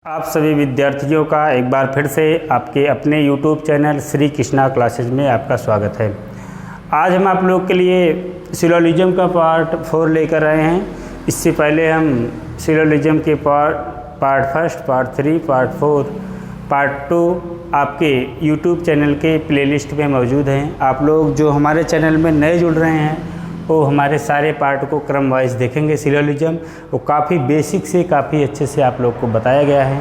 आप सभी विद्यार्थियों का एक बार फिर से आपके अपने YouTube channel Shri Krishna classes में आपका स्वागत है। आज हम आप लोग के लिए सिलोजिज्म का पार्ट 4 लेकर आए हैं। इससे पहले हम सिलोजिज्म के part first, part 3, part 4, part 2 आपके YouTube चैनल के प्लेलिस्ट में मौजूद हैं। आप लोग जो हमारे चैनल में नए जुड़ रहे हैं वो हमारे सारे पार्ट को क्रम वाइज देखेंगे। सिलोजिज्म वो काफ़ी बेसिक से काफ़ी अच्छे से आप लोग को बताया गया है।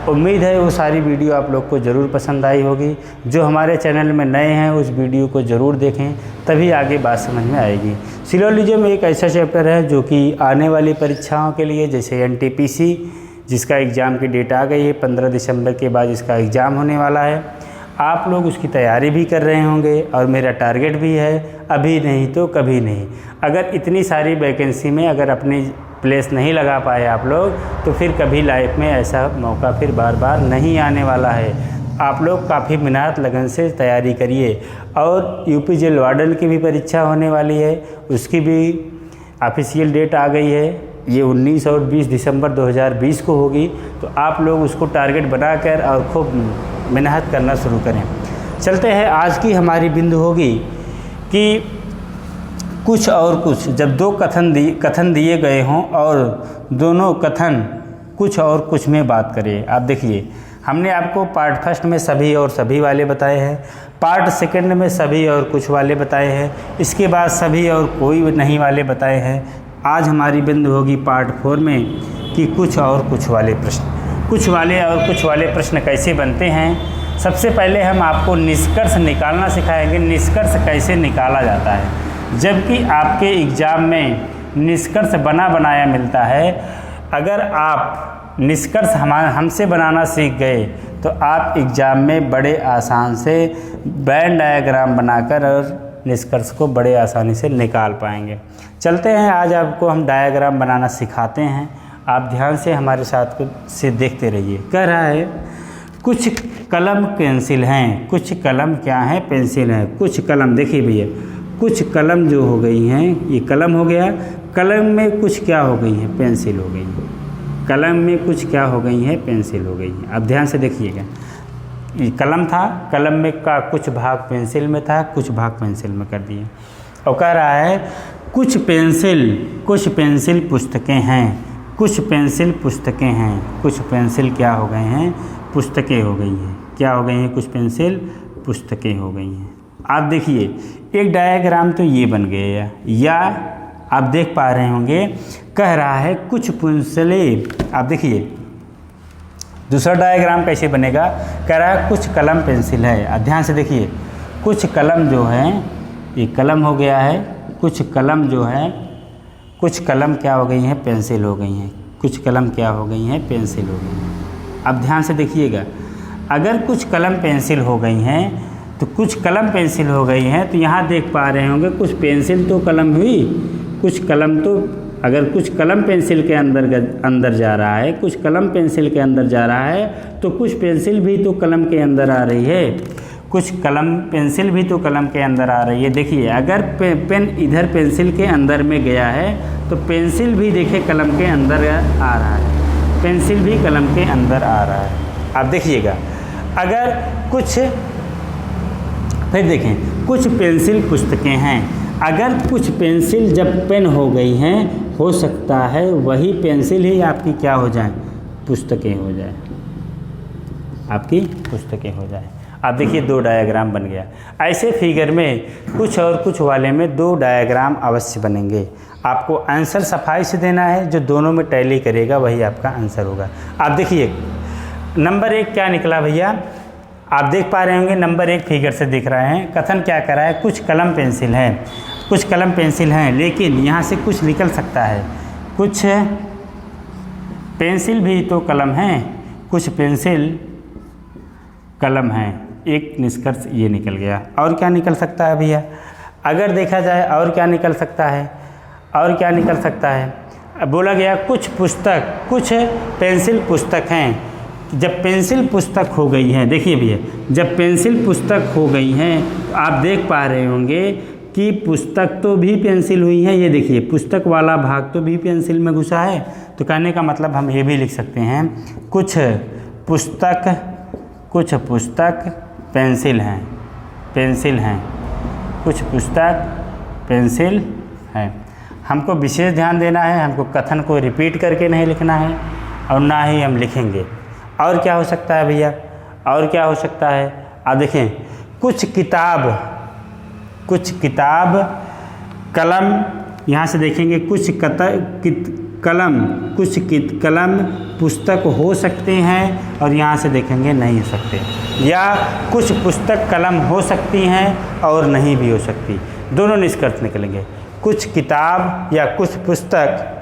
उम्मीद है वो सारी वीडियो आप लोग को ज़रूर पसंद आई होगी। जो हमारे चैनल में नए हैं उस वीडियो को ज़रूर देखें, तभी आगे बात समझ में आएगी। सिलोजिज्म एक ऐसा चैप्टर है जो कि आने वाली परीक्षाओं के लिए, जैसे NTPC जिसका एग्ज़ाम की डेट आ गई है, 15 दिसंबर के बाद इसका एग्ज़ाम होने वाला है। आप लोग उसकी तैयारी भी कर रहे होंगे और मेरा टारगेट भी है, अभी नहीं तो कभी नहीं। अगर इतनी सारी वैकेंसी में अगर अपनी प्लेस नहीं लगा पाए आप लोग, तो फिर कभी लाइफ में ऐसा मौका फिर बार बार नहीं आने वाला है। आप लोग काफ़ी मेहनत लगन से तैयारी करिए। और यूपी जेल वार्डन की भी परीक्षा होने वाली है, उसकी भी ऑफिशियल डेट आ गई है। ये 19 और 20 दिसंबर 2020 को होगी। तो आप लोग उसको टारगेट बनाकर और खूब मेहनत करना शुरू करें। चलते हैं, आज की हमारी बिंदु होगी कि कुछ और कुछ, जब दो कथन दिए गए हों और दोनों कथन कुछ और कुछ में बात करें। आप देखिए, हमने आपको पार्ट फर्स्ट में सभी और सभी वाले बताए हैं, पार्ट सेकंड में सभी और कुछ वाले बताए हैं, इसके बाद सभी और कोई नहीं वाले बताए हैं। आज हमारी बिंदु होगी पार्ट 4 में कि कुछ और कुछ वाले प्रश्न। कुछ वाले और कुछ वाले प्रश्न कैसे बनते हैं। सबसे पहले हम आपको निष्कर्ष निकालना सिखाएंगे। निष्कर्ष कैसे निकाला जाता है, जबकि आपके एग्ज़ाम में निष्कर्ष बना बनाया मिलता है। अगर आप निष्कर्ष हमसे बनाना सीख गए तो आप एग्ज़ाम में बड़े आसान से वेन डायग्राम बनाकर और निष्कर्ष को बड़े आसानी से निकाल पाएंगे। चलते हैं, आज आपको हम डायग्राम बनाना सिखाते हैं। आप ध्यान से हमारे साथ से देखते रहिए। कह रहा है कुछ कलम पेंसिल हैं। कुछ कलम क्या है? पेंसिल हैं। कुछ कलम, देखिए भैया, कुछ कलम जो हो गई हैं, ये कलम हो गया। कलम में कुछ क्या हो गई हैं? पेंसिल हो गई हैं। कलम में कुछ क्या हो गई हैं? पेंसिल हो गई हैं। अब ध्यान से देखिएगा, ये कलम था, कलम में का कुछ भाग पेंसिल में था, कुछ भाग पेंसिल में कर दिए। और कह रहा है कुछ पेंसिल पुस्तकें हैं। कुछ पेंसिल पुस्तकें हैं। कुछ पेंसिल क्या हो गए हैं? पुस्तकें हो गई हैं। क्या हो गई हैं? कुछ पेंसिल पुस्तकें हो गई हैं। आप देखिए, एक डायग्राम तो ये बन गया, या आप देख पा रहे होंगे, कह रहा है कुछ पेंसिलें। आप देखिए दूसरा डायग्राम कैसे बनेगा। कह रहा है कुछ कलम पेंसिल है। आप ध्यान से देखिए, कुछ कलम जो है, ये कलम हो गया है। कुछ कलम जो है, कुछ कलम क्या हो गई हैं? पेंसिल हो गई हैं। कुछ कलम क्या हो गई हैं? पेंसिल हो गई हैं। अब ध्यान से देखिएगा, अगर कुछ कलम पेंसिल हो गई हैं तो कुछ कलम पेंसिल हो गई हैं, तो यहाँ देख पा रहे होंगे कुछ पेंसिल तो कलम हुई, कुछ कलम तो, अगर कुछ कलम पेंसिल के अंदर जा रहा है, कुछ कलम पेंसिल के अंदर जा रहा है, तो कुछ पेंसिल भी तो कलम के अंदर आ रही है। कुछ कलम पेंसिल भी तो कलम के अंदर आ रही है। देखिए, अगर पेन इधर पेंसिल के अंदर में गया है तो पेंसिल भी देखिए कलम के अंदर आ रहा है। पेंसिल भी कलम के अंदर आ रहा है। आप देखिएगा, अगर कुछ, फिर देखें, कुछ पेंसिल पुस्तकें हैं। अगर कुछ पेंसिल जब पेन हो गई हैं, हो सकता है वही पेंसिल ही आपकी क्या हो जाए? पुस्तकें हो जाए। आपकी पुस्तकें हो जाए। आप देखिए, 2 डायग्राम बन गया। ऐसे फिगर में कुछ और कुछ वाले में 2 डायग्राम अवश्य बनेंगे। आपको आंसर सफाई से देना है, जो दोनों में टैली करेगा वही आपका आंसर होगा। आप देखिए, नंबर 1 क्या निकला भैया? आप देख पा रहे होंगे, नंबर 1 फिगर से दिख रहे हैं। कथन क्या कर रहा है? कुछ कलम पेंसिल है। कुछ कलम पेंसिल हैं, लेकिन यहाँ से कुछ निकल सकता है। कुछ पेंसिल भी तो कलम हैं, कुछ पेंसिल कलम हैं। एक निष्कर्ष ये निकल गया। और क्या निकल सकता है भैया? अगर देखा जाए और क्या निकल सकता है, और क्या निकल सकता है? बोला गया कुछ पेंसिल पुस्तक हैं। जब पेंसिल पुस्तक हो गई हैं, देखिए भैया, जब पेंसिल पुस्तक हो गई हैं, तो आप देख पा रहे होंगे कि पुस्तक तो भी पेंसिल हुई है, ये देखिए पुस्तक वाला भाग तो भी पेंसिल में घुसा है। तो कहने का मतलब हम ये भी लिख सकते हैं कुछ पुस्तक पेंसिल हैं, कुछ पुस्तक पेंसिल हैं। हमको विशेष ध्यान देना है, हमको कथन को रिपीट करके नहीं लिखना है और ना ही हम लिखेंगे। और क्या हो सकता है भैया, और क्या हो सकता है? आप देखें, कुछ किताब कलम, यहाँ से देखेंगे कुछ कलम पुस्तक हो सकते हैं और यहाँ से देखेंगे नहीं हो सकते, या कुछ पुस्तक कलम हो सकती हैं और नहीं भी हो सकती, दोनों निष्कर्ष निकलेंगे। कुछ किताब या कुछ पुस्तक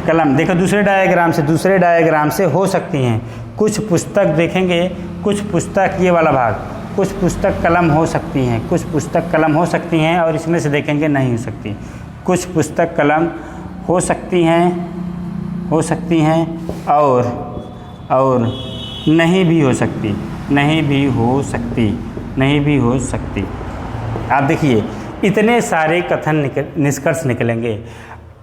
कलम देखो दूसरे डायग्राम से हो सकती हैं। कुछ पुस्तक देखेंगे, कुछ पुस्तक ये वाला भाग, कुछ पुस्तक कलम हो सकती हैं, कुछ पुस्तक कलम हो सकती हैं और इसमें से देखेंगे नहीं हो सकती। कुछ पुस्तक कलम हो सकती हैं और नहीं भी हो सकती। आप देखिए इतने सारे कथन निष्कर्ष निकलेंगे।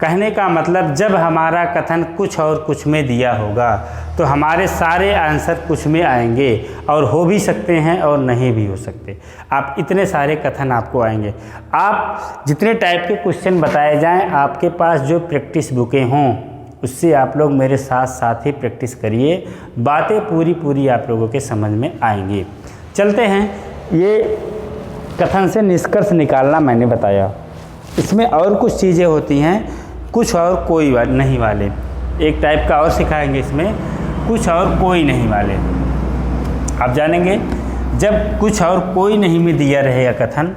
कहने का मतलब जब हमारा कथन कुछ और कुछ में दिया होगा तो हमारे सारे आंसर कुछ में आएंगे और हो भी सकते हैं और नहीं भी हो सकते। आप इतने सारे कथन आपको आएंगे। आप जितने टाइप के क्वेश्चन बताए जाएं, आपके पास जो प्रैक्टिस बुकें हों उससे आप लोग मेरे साथ ही प्रैक्टिस करिए, बातें पूरी आप लोगों के समझ में आएंगी। चलते हैं, ये कथन से निष्कर्ष निकालना मैंने बताया। इसमें और कुछ चीज़ें होती हैं, कुछ और कोई नहीं वाले, एक टाइप का और सिखाएंगे इसमें, कुछ और कोई नहीं वाले। आप जानेंगे जब कुछ और कोई नहीं में दिया रहेगा कथन,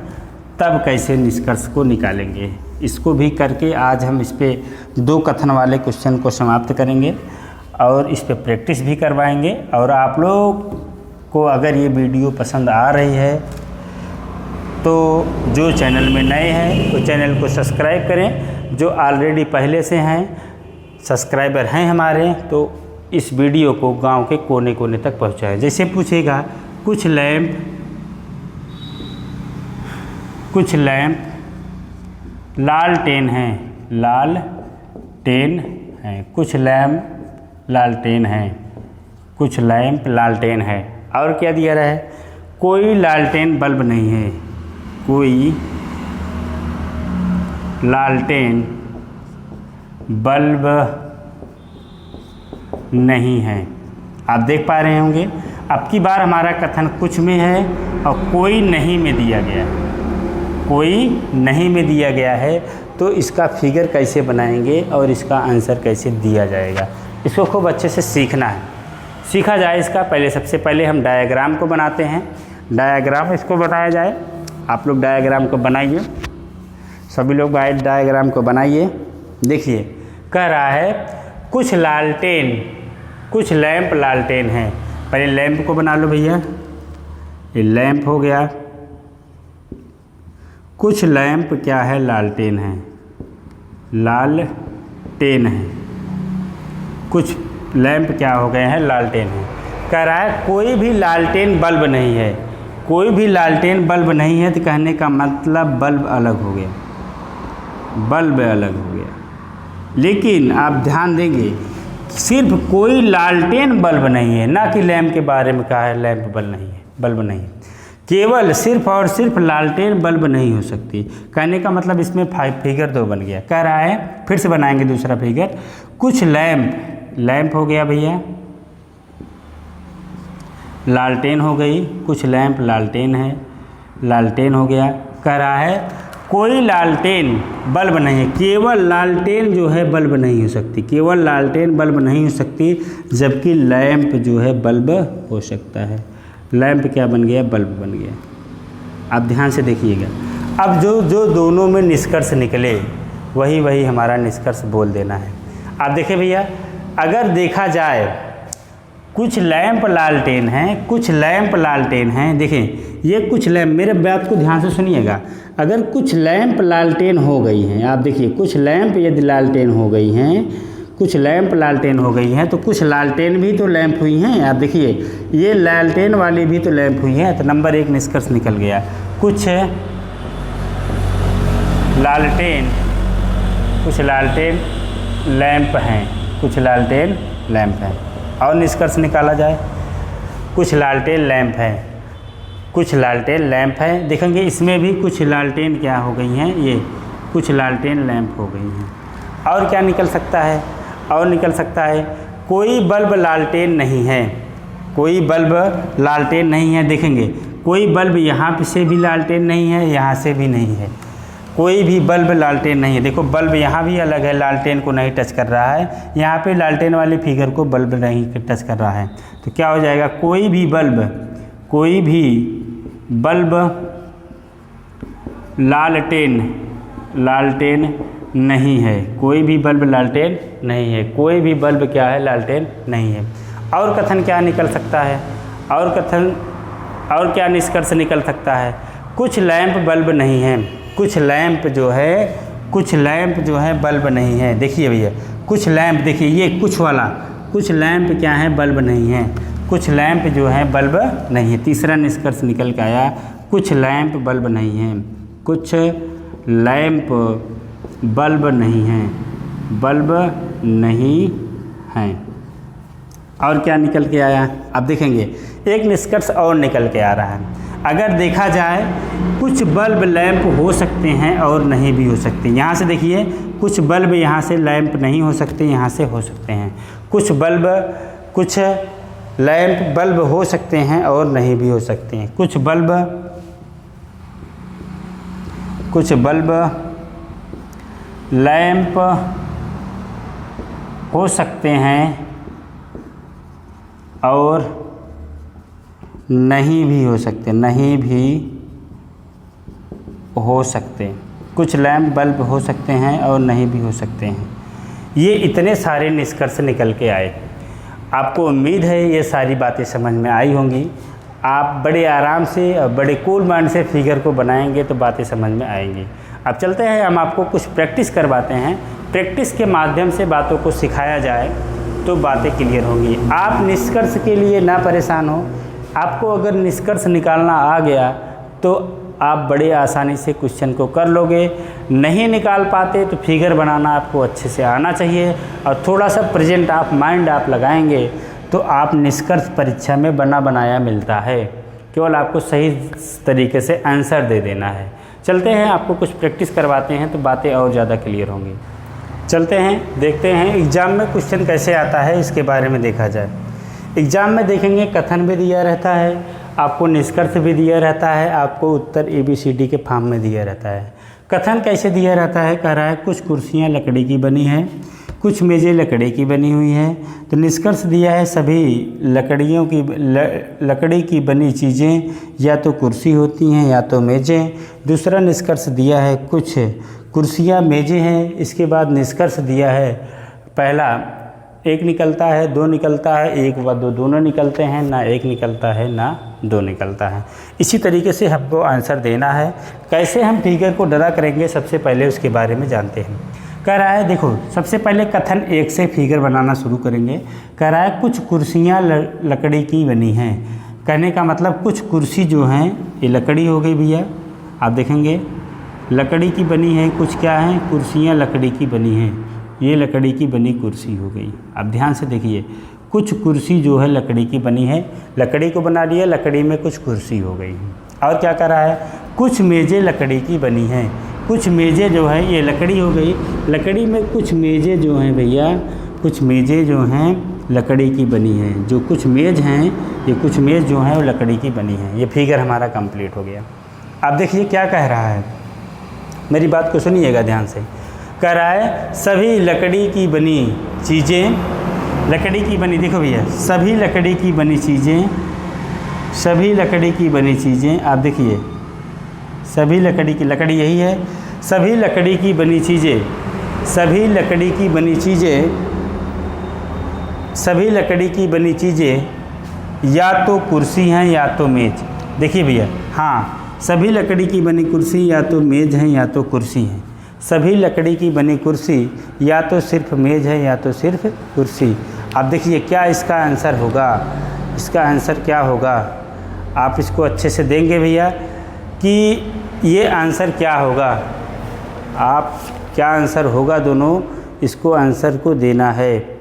तब कैसे निष्कर्ष को निकालेंगे। इसको भी करके आज हम इस पे 2 कथन वाले क्वेश्चन को समाप्त करेंगे और इस पे प्रैक्टिस भी करवाएंगे। और आप लोग को अगर ये वीडियो पसंद आ रही है तो जो चैनल में नए हैं तो चैनल को सब्सक्राइब करें। जो ऑलरेडी पहले से हैं सब्सक्राइबर हैं हमारे, तो इस वीडियो को गांव के कोने कोने तक पहुंचाएं। जैसे पूछेगा कुछ लैंप लालटेन हैं, कुछ लैंप लालटेन है। और क्या दिया रहा है? कोई लालटेन बल्ब नहीं है, कोई लालटेन बल्ब नहीं है। आप देख पा रहे होंगे, अब की बार हमारा कथन कुछ में है और कोई नहीं में दिया गया है, तो इसका फिगर कैसे बनाएंगे और इसका आंसर कैसे दिया जाएगा, इसको खूब अच्छे से सीखना है। सीखा जाए इसका सबसे पहले हम डायग्राम को बनाते हैं। डायग्राम इसको बनाया जाए। आप लोग डायग्राम को बनाइए, सभी लोग डायग्राम को बनाइए। देखिए कह रहा है कुछ लैंप लालटेन हैं। पहले लैंप को बना लो भैया, ये लैंप हो गया। कुछ लैंप क्या है? लालटेन है। कुछ लैंप क्या हो गए हैं? लालटेन है। कह रहा है कोई भी लालटेन बल्ब नहीं है। कोई भी लालटेन बल्ब नहीं है तो कहने का मतलब बल्ब अलग हो गया। लेकिन आप ध्यान देंगे सिर्फ कोई लालटेन बल्ब नहीं है, ना कि लैंप के बारे में कहा है लैंप बल्ब नहीं। केवल सिर्फ और सिर्फ लालटेन बल्ब नहीं हो सकती। कहने का मतलब इसमें फिगर 2 बन गया। कह रहा है फिर से बनाएंगे दूसरा फिगर। कुछ लैंप हो गया भैया, लालटेन हो गई। कुछ लैंप लालटेन हो गया। कह रहा है कोई लालटेन बल्ब नहीं है। केवल लालटेन जो है बल्ब नहीं हो सकती, जबकि लैंप जो है बल्ब हो सकता है। लैंप क्या बन गया? बल्ब बन गया। आप ध्यान से देखिएगा। अब जो दोनों में निष्कर्ष निकले वही हमारा निष्कर्ष बोल देना है। आप देखिए भैया, अगर देखा जाए कुछ लैंप लालटेन हैं, देखें ये कुछ लैंप, मेरे बात को ध्यान से सुनिएगा। अगर कुछ लैंप लालटेन हो गई हैं, आप देखिए कुछ लैंप यदि लालटेन हो गई हैं, कुछ लैंप लालटेन हो गई हैं, तो कुछ लालटेन भी तो लैंप हुई हैं। आप देखिए ये लालटेन वाली भी तो लैंप हुई हैं। तो नंबर 1 निष्कर्ष निकल गया। कुछ लालटेन लैंप हैं, कुछ लालटेन लैंप हैं। और निष्कर्ष निकाला जाए, कुछ लालटेन लैंप हैं, कुछ लालटेन लैंप हैं। देखेंगे इसमें भी कुछ लालटेन क्या हो गई हैं, ये कुछ लालटेन लैंप हो गई हैं। और क्या निकल सकता है, और निकल सकता है कोई बल्ब लालटेन नहीं है, कोई बल्ब लालटेन नहीं है। देखेंगे कोई बल्ब यहाँ से भी लालटेन नहीं है, यहाँ से भी नहीं है, कोई भी बल्ब लालटेन नहीं है। देखो बल्ब यहाँ भी अलग है, लालटेन को नहीं टच कर रहा है, यहाँ पे लालटेन वाले फिगर को बल्ब नहीं टच कर रहा है। तो क्या हो जाएगा, कोई भी बल्ब लालटेन नहीं है, कोई भी बल्ब लालटेन नहीं है, कोई भी बल्ब क्या है, लालटेन नहीं है। और कथन क्या निकल सकता है, और क्या निष्कर्ष निकल सकता है, कुछ लैंप बल्ब नहीं है, कुछ लैंप जो है बल्ब नहीं है। देखिए भैया कुछ लैंप, देखिए ये कुछ वाला, कुछ लैंप क्या है, बल्ब नहीं है, कुछ लैंप जो है बल्ब नहीं है। तीसरा निष्कर्ष निकल के आया, कुछ लैंप बल्ब नहीं है, कुछ लैंप बल्ब नहीं है, बल्ब नहीं हैं। और क्या निकल के आया, अब देखेंगे एक निष्कर्ष और निकल के आ रहा है। अगर देखा जाए कुछ बल्ब लैंप हो सकते हैं और नहीं भी हो सकते। यहाँ से देखिए कुछ बल्ब यहाँ से लैंप नहीं हो सकते, यहाँ से हो सकते हैं। कुछ लैंप बल्ब हो सकते हैं और नहीं भी हो सकते हैं। कुछ बल्ब लैंप हो सकते हैं और नहीं भी हो सकते, नहीं भी हो सकते। कुछ लैंप बल्ब हो सकते हैं और नहीं भी हो सकते हैं। ये इतने सारे निष्कर्ष निकल के आए। आपको उम्मीद है ये सारी बातें समझ में आई होंगी। आप बड़े आराम से और बड़े कूल माइंड से फिगर को बनाएंगे तो बातें समझ में आएंगी। अब चलते हैं, हम आपको कुछ प्रैक्टिस करवाते हैं। प्रैक्टिस के माध्यम से बातों को सिखाया जाए तो बातें क्लियर होंगी। आप निष्कर्ष के लिए ना परेशान हो, आपको अगर निष्कर्ष निकालना आ गया तो आप बड़े आसानी से क्वेश्चन को कर लोगे। नहीं निकाल पाते तो फिगर बनाना आपको अच्छे से आना चाहिए और थोड़ा सा प्रेजेंट आप माइंड आप लगाएंगे तो आप निष्कर्ष परीक्षा में बना बनाया मिलता है। केवल आपको सही तरीके से आंसर दे देना है। चलते हैं, आपको कुछ प्रैक्टिस करवाते हैं तो बातें और ज़्यादा क्लियर होंगी। चलते हैं, देखते हैं एग्ज़ाम में क्वेश्चन कैसे आता है, इसके बारे में देखा जाए। एग्ज़ाम में देखेंगे कथन भी दिया रहता है, आपको निष्कर्ष भी दिया रहता है, आपको उत्तर ABCD के फॉर्म में दिया रहता है। कथन कैसे दिया रहता है, कह रहा है कुछ कुर्सियाँ लकड़ी की बनी हैं, कुछ मेज़ें लकड़ी की बनी हुई हैं। तो निष्कर्ष दिया है सभी लकड़ी की बनी चीज़ें या तो कुर्सी होती हैं या तो मेज़ें। दूसरा निष्कर्ष दिया है कुछ कुर्सियाँ मेज़ें हैं। इसके बाद निष्कर्ष दिया है, पहला एक निकलता है, दो निकलता है, एक व दो दोनों निकलते हैं, ना एक निकलता है ना दो निकलता है। इसी तरीके से हमको आंसर देना है। कैसे हम फिगर को ड्रा करेंगे, सबसे पहले उसके बारे में जानते हैं। कह रहा है देखो, सबसे पहले कथन 1 से फिगर बनाना शुरू करेंगे। कह रहा है कुछ कुर्सियाँ लकड़ी की बनी हैं। कहने का मतलब कुछ कुर्सी जो हैं ये लकड़ी हो गई भैया। आप देखेंगे लकड़ी की बनी है, कुछ क्या हैं, कुर्सियाँ लकड़ी की बनी हैं, ये लकड़ी की बनी कुर्सी हो गई। अब ध्यान से देखिए, कुछ कुर्सी जो है लकड़ी की बनी है, लकड़ी को बना लिया, लकड़ी में कुछ कुर्सी हो गई। और क्या कर रहा है, कुछ मेज़ें लकड़ी की बनी हैं, कुछ मेज़ें जो है ये लकड़ी हो गई, लकड़ी में कुछ मेज़ें जो हैं भैया, कुछ मेज़ें जो हैं लकड़ी की बनी हैं। जो कुछ मेज़ हैं, ये कुछ मेज़ जो हैं वो लकड़ी की बनी हैं। ये फिगर हमारा कंप्लीट हो गया। अब देखिए क्या कह रहा है, मेरी बात को सुनिएगा ध्यान से। कह रहा है सभी लकड़ी की बनी चीज़ें, लकड़ी की बनी, देखो भैया सभी लकड़ी की बनी चीज़ें, सभी लकड़ी की बनी चीज़ें। आप देखिए सभी लकड़ी की, लकड़ी यही है, सभी लकड़ी की बनी चीज़ें, सभी लकड़ी की बनी चीज़ें, सभी लकड़ी की बनी चीज़ें या तो कुर्सी हैं या तो मेज़। देखिए भैया, हाँ सभी लकड़ी की बनी कुर्सी या तो मेज़ हैं या तो कुर्सी हैं। सभी लकड़ी की बनी कुर्सी, या तो सिर्फ मेज़ है या तो सिर्फ कुर्सी। आप देखिए क्या इसका आंसर होगा, इसका आंसर क्या होगा। आप इसको अच्छे से देंगे भैया कि ये आंसर क्या होगा। आप क्या आंसर होगा, दोनों इसको आंसर को देना है।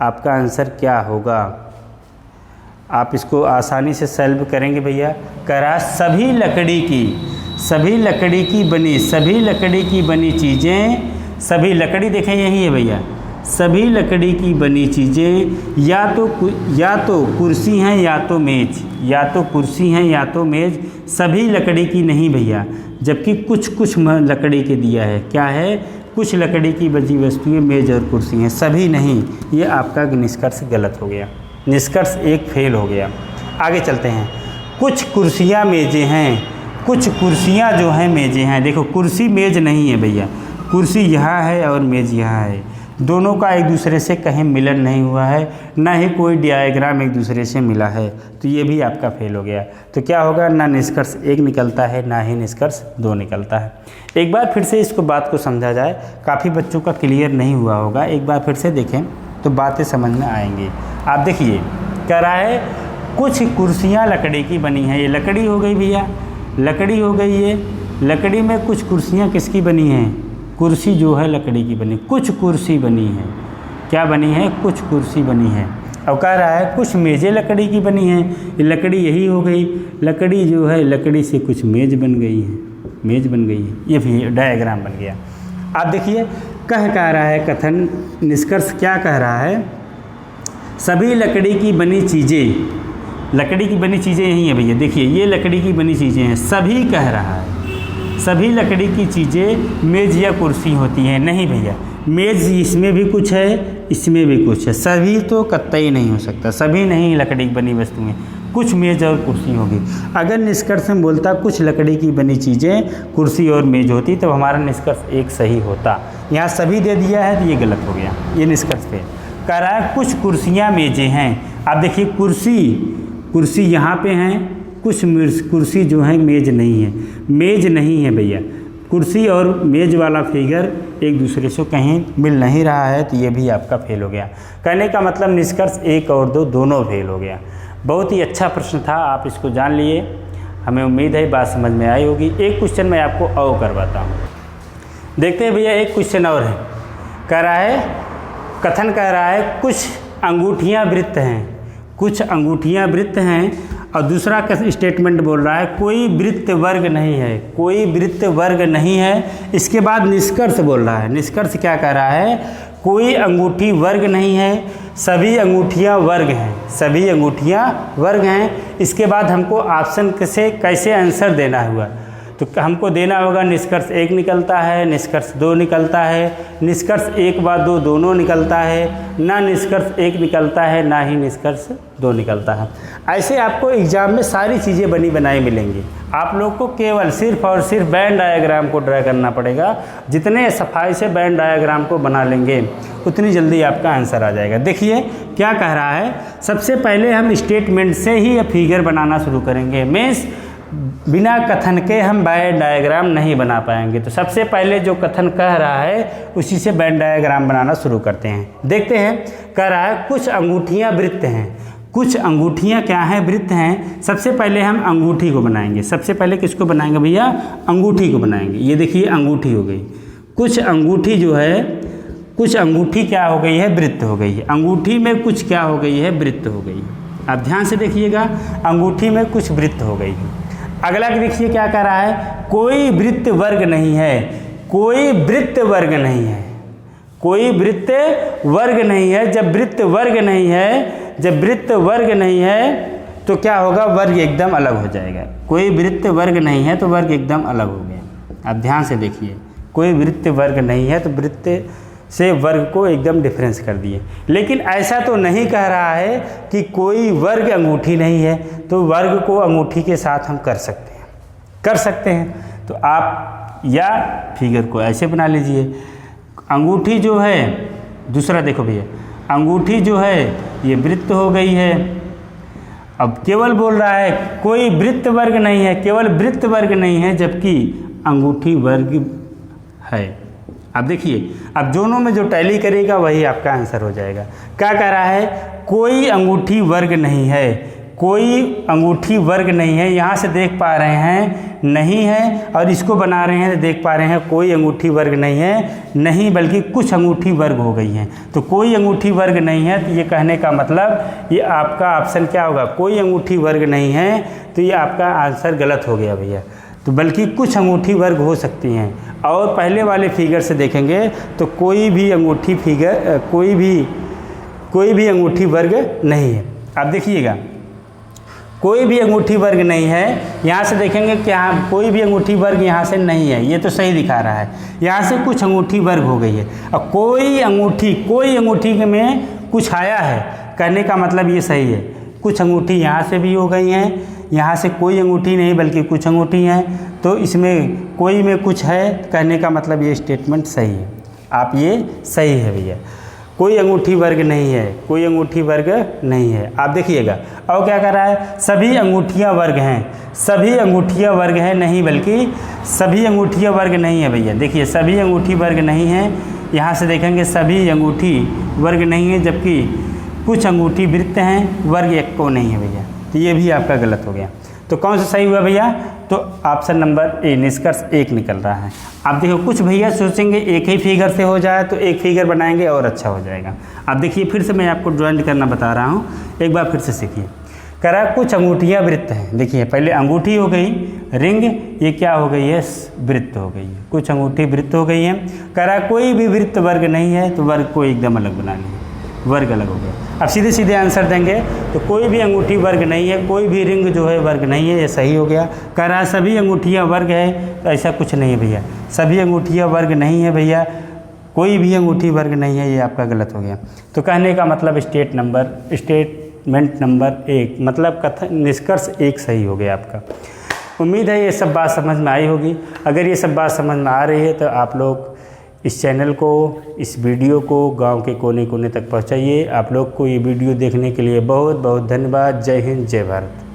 आपका आंसर क्या होगा, आप इसको आसानी से सॉल्व करेंगे भैया। करा सभी लकड़ी की बनी चीज़ें, सभी लकड़ी देखें यही है भैया, सभी लकड़ी की बनी चीज़ें या तो कुर्सी हैं या तो मेज़, या तो कुर्सी हैं या तो मेज़। सभी लकड़ी की नहीं भैया, जबकि कुछ लकड़ी के दिया है। क्या है, कुछ लकड़ी की बची वस्तुएं मेज़ और कुर्सी हैं, सभी नहीं। ये आपका निष्कर्ष गलत हो गया, निष्कर्ष एक फेल हो गया। आगे चलते हैं। कुछ कुर्सियाँ मेज़ें हैं, कुछ कुर्सियाँ जो हैं मेज़ें हैं। देखो कुर्सी मेज़ नहीं है भैया, कुर्सी यहाँ है और मेज़ यहाँ है, दोनों का एक दूसरे से कहीं मिलन नहीं हुआ है, ना ही कोई डायग्राम एक दूसरे से मिला है, तो ये भी आपका फेल हो गया। तो क्या होगा, ना निष्कर्ष 1 निकलता है ना ही निष्कर्ष 2 निकलता है। एक बार फिर से इसको बात को समझा जाए, काफ़ी बच्चों का क्लियर नहीं हुआ होगा, एक बार फिर से देखें तो बातें समझ में आएंगी। आप देखिए कह रहा है कुछ कुर्सियाँ लकड़ी की बनी हैं, ये लकड़ी हो गई भैया, लकड़ी हो गई ये, लकड़ी में कुछ कुर्सियाँ किसकी बनी हैं, कुर्सी जो है लकड़ी की बनी, कुछ कुर्सी बनी है। क्या बनी है, कुछ कुर्सी बनी है। अब कह रहा है कुछ मेज़ें लकड़ी की बनी हैं, ये लकड़ी यही हो गई, लकड़ी जो है लकड़ी से कुछ मेज़ बन गई है, मेज़ बन गई है, ये भी डायग्राम बन गया। आप देखिए कह रहा है कथन, निष्कर्ष क्या कह रहा है, सभी लकड़ी की बनी चीज़ें, लकड़ी की बनी चीज़ें यही हैं भैया, देखिए ये लकड़ी की बनी चीज़ें हैं, सभी कह रहा है सभी लकड़ी की चीज़ें मेज़ या कुर्सी होती हैं। नहीं भैया, मेज़ इसमें भी कुछ है, इसमें भी कुछ है, सभी तो कतई नहीं हो सकता, सभी नहीं लकड़ी की बनी वस्तुएं, कुछ मेज़ और कुर्सी होगी। अगर निष्कर्ष में बोलता कुछ लकड़ी की बनी चीज़ें कुर्सी और मेज़ होती तो हमारा निष्कर्ष 1 सही होता। यहाँ सभी दे दिया है तो ये गलत हो गया, ये निष्कर्ष पे कह रहा है कुछ कुर्सियाँ मेज़ें हैं। आप देखिए कुर्सी यहाँ पे हैं, कुछ कुर्सी जो है मेज़ नहीं है, मेज़ नहीं है भैया, कुर्सी और मेज़ वाला फिगर एक दूसरे से कहीं मिल नहीं रहा है, तो ये भी आपका फेल हो गया। कहने का मतलब निष्कर्ष 1 और 2 दोनों फेल हो गया। बहुत ही अच्छा प्रश्न था, आप इसको जान लिए, हमें उम्मीद है बात समझ में आई होगी। एक क्वेश्चन मैं आपको और करवाता हूँ, देखते हैं भैया। एक क्वेश्चन और है, कह रहा है कथन कह रहा है कुछ अंगूठियाँ वृत्त हैं, कुछ अंगूठियाँ वृत्त हैं, और दूसरा स्टेटमेंट बोल रहा है कोई वृत्त वर्ग नहीं है, कोई वृत्त वर्ग नहीं है। इसके बाद निष्कर्ष बोल रहा है, निष्कर्ष क्या कह रहा है, कोई अंगूठी वर्ग नहीं है, सभी अंगूठियां वर्ग हैं, सभी अंगूठियां वर्ग हैं। इसके बाद हमको ऑप्शन से कैसे आंसर देना हुआ, तो हमको देना होगा निष्कर्ष 1 निकलता है, निष्कर्ष 2 निकलता है, निष्कर्ष 1 व 2 दोनों निकलता है, ना निष्कर्ष 1 निकलता है ना ही निष्कर्ष 2 निकलता है। ऐसे आपको एग्जाम में सारी चीज़ें बनी बनाई मिलेंगी। आप लोग को केवल सिर्फ और सिर्फ बैंड डायग्राम को ड्रा करना पड़ेगा। जितने सफाई से बैंड डायग्राम को बना लेंगे उतनी जल्दी आपका आंसर आ जाएगा। देखिए क्या कह रहा है, सबसे पहले हम स्टेटमेंट से ही फिगर बनाना शुरू करेंगे, मीन्स बिना कथन के हम बैंड डायग्राम नहीं बना पाएंगे। तो सबसे पहले जो कथन कह रहा है उसी से बैंड डायग्राम बनाना शुरू करते हैं। देखते हैं, कह रहा है कुछ अंगूठियां वृत्त हैं, कुछ अंगूठियां क्या हैं, वृत्त हैं। सबसे पहले हम अंगूठी को बनाएंगे, सबसे पहले किसको बनाएंगे भैया, अंगूठी को बनाएंगे। ये देखिए अंगूठी हो गई, कुछ अंगूठी जो है, कुछ अंगूठी क्या हो गई है, वृत्त हो गई है। अंगूठी में कुछ क्या हो गई है, वृत्त हो गई। आप ध्यान से देखिएगा, अंगूठी में कुछ वृत्त हो गई है। अगला देखिए क्या कह रहा है, कोई वृत्त वर्ग नहीं है, कोई वृत्त वर्ग नहीं है, कोई वृत्त वर्ग नहीं है। जब वृत्त वर्ग नहीं है, जब वृत्त वर्ग नहीं है तो क्या होगा, वर्ग एकदम अलग हो जाएगा। कोई वृत्त वर्ग नहीं है तो वर्ग एकदम अलग हो गया। आप ध्यान से देखिए, कोई वृत्त वर्ग नहीं है तो वृत्त से वर्ग को एकदम डिफरेंस कर दिए। लेकिन ऐसा तो नहीं कह रहा है कि कोई वर्ग अंगूठी नहीं है, तो वर्ग को अंगूठी के साथ हम कर सकते हैं, कर सकते हैं। तो आप या फिगर को ऐसे बना लीजिए, अंगूठी जो है, दूसरा देखो भैया, अंगूठी जो है ये वृत्त हो गई है। अब केवल बोल रहा है कोई वृत्त वर्ग नहीं है, केवल वृत्त वर्ग नहीं है, जबकि अंगूठी वर्ग है। अब देखिए, अब दोनों में जो टैली करेगा वही आपका आंसर हो जाएगा। क्या कह रहा है, कोई अंगूठी वर्ग नहीं है, कोई अंगूठी वर्ग नहीं है। यहाँ से देख पा रहे हैं नहीं है, और इसको बना रहे हैं तो देख पा रहे हैं कोई अंगूठी वर्ग नहीं है, नहीं बल्कि कुछ अंगूठी वर्ग हो गई हैं। तो कोई अंगूठी वर्ग नहीं है, तो ये कहने का मतलब ये आपका ऑप्शन क्या होगा, कोई अंगूठी वर्ग नहीं है, तो ये आपका आंसर गलत हो गया भैया। तो बल्कि कुछ अंगूठी वर्ग हो सकती हैं। और पहले वाले फिगर से देखेंगे तो कोई भी अंगूठी फिगर कोई भी अंगूठी वर्ग नहीं है। अब देखिएगा, कोई भी अंगूठी वर्ग नहीं है। यहाँ से देखेंगे क्या, कोई भी अंगूठी वर्ग यहाँ से नहीं है, ये तो सही दिखा रहा है। यहाँ से कुछ अंगूठी वर्ग हो गई है। अब कोई अंगूठी में कुछ आया है, कहने का मतलब ये सही है। कुछ अंगूठी यहाँ से भी हो गई हैं, यहाँ से कोई अंगूठी नहीं बल्कि कुछ अंगूठी हैं, तो इसमें कोई में कुछ है, कहने का मतलब ये स्टेटमेंट सही है। आप ये सही है भैया, कोई अंगूठी वर्ग नहीं है, कोई अंगूठी वर्ग नहीं है। आप देखिएगा, और क्या कर रहा है, सभी अंगूठियां वर्ग हैं, सभी अंगूठियां वर्ग हैं, नहीं बल्कि सभी अंगूठियां वर्ग नहीं है भैया। देखिए, सभी अंगूठी वर्ग नहीं है। यहाँ से देखेंगे सभी अंगूठी वर्ग नहीं है, जबकि कुछ अंगूठी वृत्त हैं, वर्ग एक को नहीं है भैया। तो ये भी आपका गलत हो गया। तो कौन सा सही हुआ भैया, तो ऑप्शन नंबर ए, निष्कर्ष 1 निकल रहा है। आप देखो, कुछ भैया सोचेंगे एक ही फिगर से हो जाए तो एक फिगर बनाएंगे और अच्छा हो जाएगा। आप देखिए, फिर से मैं आपको ड्राइंग करना बता रहा हूँ, एक बार फिर से सीखिए। कह रहा है कुछ अंगूठियाँ वृत्त हैं। देखिए, पहले अंगूठी हो गई रिंग, ये क्या हो गई है, वृत्त हो गई है। कुछ अंगूठी वृत्त हो गई है। कह रहा है कोई भी वृत्त वर्ग नहीं है, तो वर्ग को एकदम अलग बना लिया, वर्ग अलग हो गया। अब सीधे सीधे आंसर देंगे तो कोई भी अंगूठी वर्ग नहीं है, कोई भी रिंग जो है वर्ग नहीं है, ये सही हो गया। कह रहा है सभी अंगूठियाँ वर्ग है, तो ऐसा कुछ नहीं है भैया, सभी अंगूठियाँ वर्ग नहीं है भैया, कोई भी अंगूठी वर्ग नहीं है, ये आपका गलत हो गया। तो कहने का मतलब स्टेटमेंट नंबर 1 मतलब कथन निष्कर्ष 1 सही हो गया आपका। उम्मीद है ये सब बात समझ में आई होगी। अगर ये सब बात समझ में आ रही है तो आप लोग इस चैनल को, इस वीडियो को गांव के कोने कोने तक पहुंचाइए। आप लोग को ये वीडियो देखने के लिए बहुत बहुत धन्यवाद। जय हिंद, जय भारत।